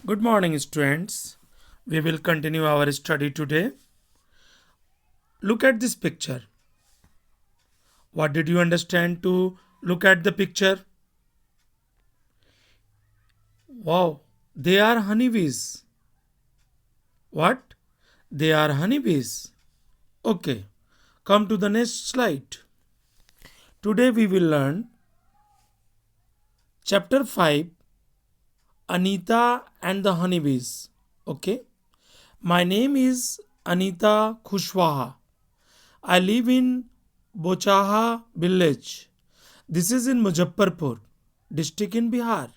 Good morning, students. We will continue our study today. Look at this picture. What did you understand to look at the picture? Wow, they are honeybees. What? They are honeybees. Okay, come to the next slide. Today we will learn chapter 5 Anita and the honeybees. Okay, my name is Anita Khushwaha. I live in Bochaha village. This is in Muzaffarpur, district in Bihar.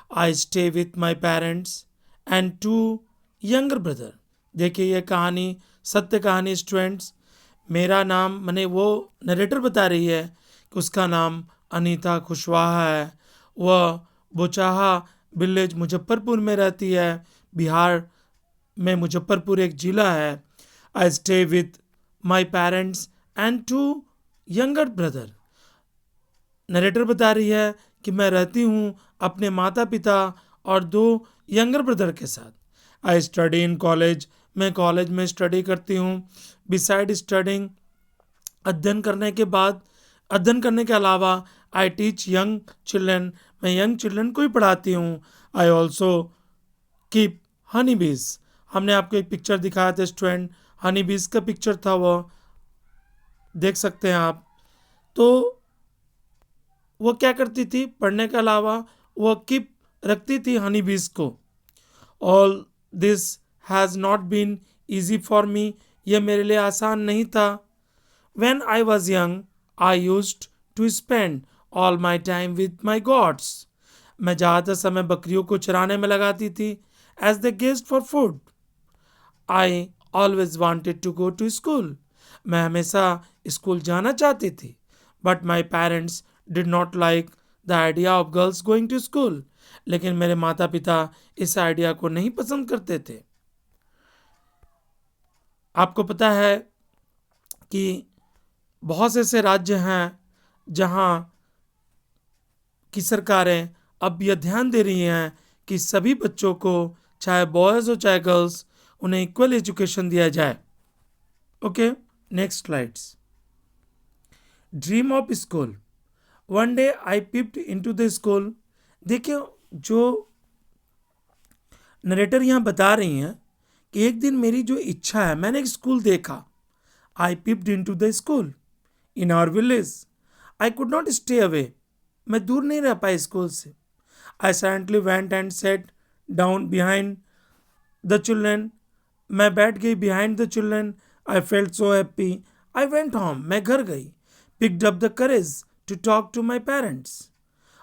I stay with my parents and two younger brother. देखिए ये कहानी सत्य कहानी students. मेरा नाम मैंने वो narrator बता रही है कि उसका नाम अनीता कुशवाहा है। वह बोचाहा विलेज मुजफ्फरपुर में रहती है। बिहार में मुजफ्फरपुर एक जिला है। I stay with my parents and two younger brother. Narrator बता रही है कि मैं रहती हूँ अपने माता पिता और दो यंगर ब्रदर के साथ। I study in college. मैं कॉलेज में स्टडी करती हूँ। बिसाइड स्टडिंग, अध्ययन करने के अलावा आई टीच यंग चिल्ड्रन। मैं यंग चिल्ड्रन को ही पढ़ाती हूँ। आई ऑल्सो कीप हनी बीज। हमने आपको एक पिक्चर दिखाया था स्टूडेंट, हनी बीज का पिक्चर था, वो देख सकते हैं आप। तो वो क्या करती थी, पढ़ने के अलावा वो कीप रखती थी हनी बीज को। All this has not been easy for me. यह मेरे लिए आसान नहीं था। When I was young I use to spend all my time with my gods. मैं ज़्यादातर समय बकरियों को चराने में लगाती थी। As the guest for food I always wanted to go to school. मैं हमेशा स्कूल जाना चाहती थी। But my parents did not like the idea of girls going to school. लेकिन मेरे माता पिता इस आइडिया को नहीं पसंद करते थे। आपको पता है कि बहुत से ऐसे राज्य हैं जहां की सरकारें अब यह ध्यान दे रही हैं कि सभी बच्चों को, चाहे बॉयज़ हो चाहे गर्ल्स, उन्हें इक्वल एजुकेशन दिया जाए। Okay, next slides. Dream of school. One day I peeped into the school. देखिए, जो नरेटर यहाँ बता रही हैं कि एक दिन मेरी जो इच्छा है, मैंने एक स्कूल देखा। I peeped into the school in our village. I could not stay away. मैं दूर नहीं रह पाई स्कूल से। I silently went and sat down behind the children. मैं बैठ गई behind the children. I felt so happy. I went home. मैं घर गई। Picked up the courage to talk to my parents.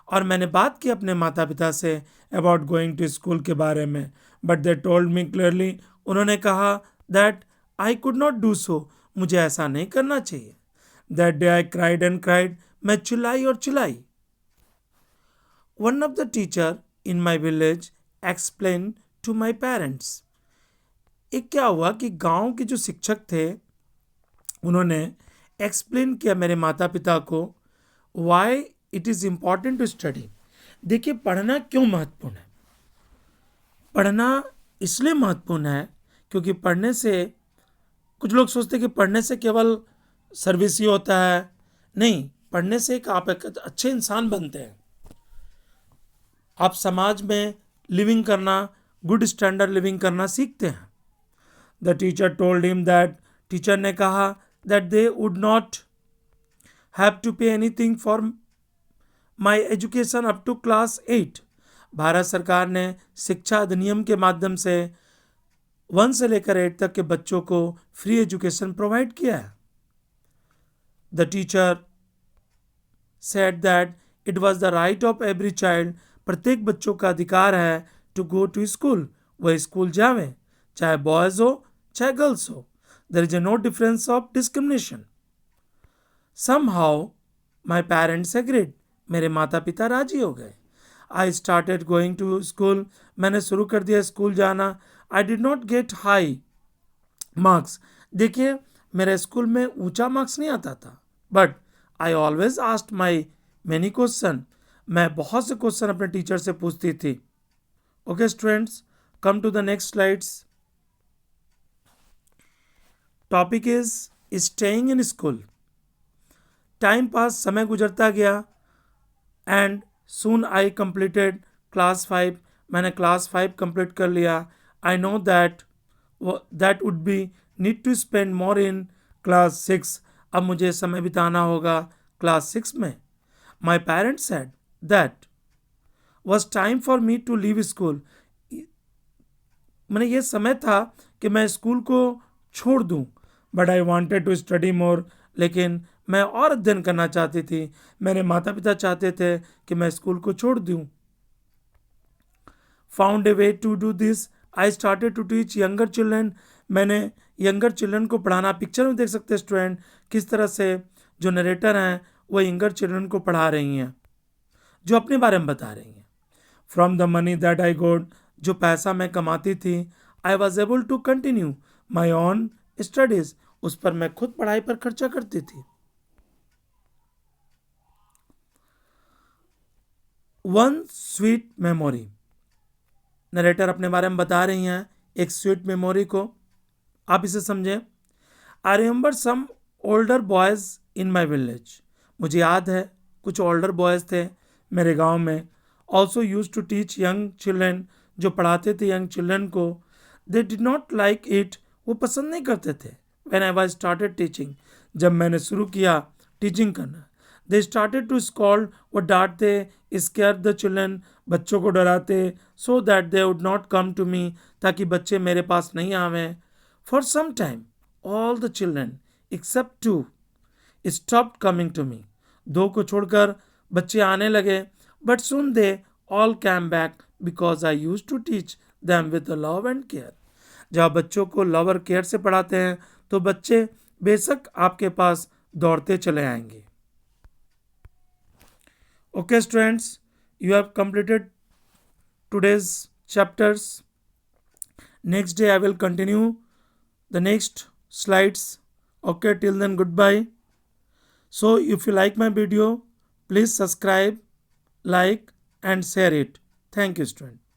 और मैंने बात की अपने माता पिता say about going to school के बारे में। But they told me clearly. उन्होंने कहा that I could not do so. मुझे ऐसा नहीं करना चाहिए। That day I cried and cried. मैं चिल्लाई और चिल्लाई। One of the teacher in my village explain to my parents. एक क्या हुआ कि गांव के जो शिक्षक थे उन्होंने एक्सप्लेन किया मेरे माता पिता को why it is important to study. देखिए, पढ़ना क्यों महत्वपूर्ण है। पढ़ना इसलिए महत्वपूर्ण है क्योंकि पढ़ने से, कुछ लोग सोचते हैं कि पढ़ने से केवल सर्विस ही होता है। नहीं, पढ़ने से आप एक अच्छे इंसान बनते हैं। आप समाज में लिविंग करना, गुड स्टैंडर्ड लिविंग करना सीखते हैं। The teacher told him that. Teacher ने कहा that they would not have to pay anything for my education up to class 8। Bharat सरकार ने शिक्षा अधिनियम के माध्यम से 1 से लेकर 8 तक के बच्चों को फ्री एजुकेशन प्रोवाइड किया है। The teacher said that it was the right of every child. प्रत्येक बच्चों का अधिकार है टू गो टू स्कूल। वह स्कूल जावें, चाहे बॉयज़ हो चाहे गर्ल्स हो। There is no difference of discrimination. Somehow my parents agreed. मेरे माता पिता राजी हो गए। I started going to school. मैंने शुरू कर दिया स्कूल जाना। I did not get high marks. देखिए, मेरे स्कूल में ऊंचा मार्क्स नहीं आता था। But I always asked my many question. मैं बहुत से क्वेश्चन अपने टीचर से पूछती थी। Okay students, Come to the next slides. Topic is staying in school. Time pass, समय गुजरता गया, and soon I completed class 5. मैंने क्लास 5 कंप्लीट कर लिया. I know that would be need to spend more in class 6. अब मुझे समय बिताना होगा क्लास 6 में. My parents said that was time for me to leave school. मैंने ये समय था कि मैं स्कूल को छोड़ दूं. But I wanted to study more. लेकिन मैं और अध्ययन करना चाहती थी. मेरे माता पिता चाहते थे कि मैं स्कूल को छोड़ दूं. Found a way to do this. I started to teach younger children. मैंने यंगर चिल्ड्रन को पढ़ाना. पिक्चर में देख सकते हैं स्टूडेंट किस तरह से जो नरेटर हैं वो यंगर चिल्ड्रन को पढ़ा रही हैं, जो अपने बारे में बता रही हैं. From the money that I got. जो पैसा मैं कमाती थी, I was able to continue my own studies. उस पर मैं खुद पढ़ाई पर खर्चा करती थी. One sweet memory. नरेटर अपने बारे में बता रही हैं एक स्वीट मेमोरी को. आप इसे समझें. I remember some older boys in my village. मुझे याद है कुछ ओल्डर बॉयज थे मेरे गांव में. Also use to teach young children. जो पढ़ाते थे यंग चिल्ड्रन को. They did not like it. वो पसंद नहीं करते थे. When I was started teaching. जब मैंने शुरू किया टीचिंग करना. They started to scold. वो डांटते, स्केयर द चिल्ड्रन. बच्चों को डराते. So that they would not come to me. ताकि बच्चे मेरे पास नहीं आवें. For some time all the children accept 2 stopped coming to me. 2 को छोड़कर बच्चे आने लगे. But soon they all came back because I used to teach them with love and care. जब आप बच्चों को लव और केयर से पढ़ाते हैं तो बच्चे बेशक आपके पास दौड़ते चले आएंगे. Okay students, you have completed today's chapters. Next day I will continue the next slides. Okay, till then goodbye. So if you like my video, please subscribe, like and share it. Thank you student.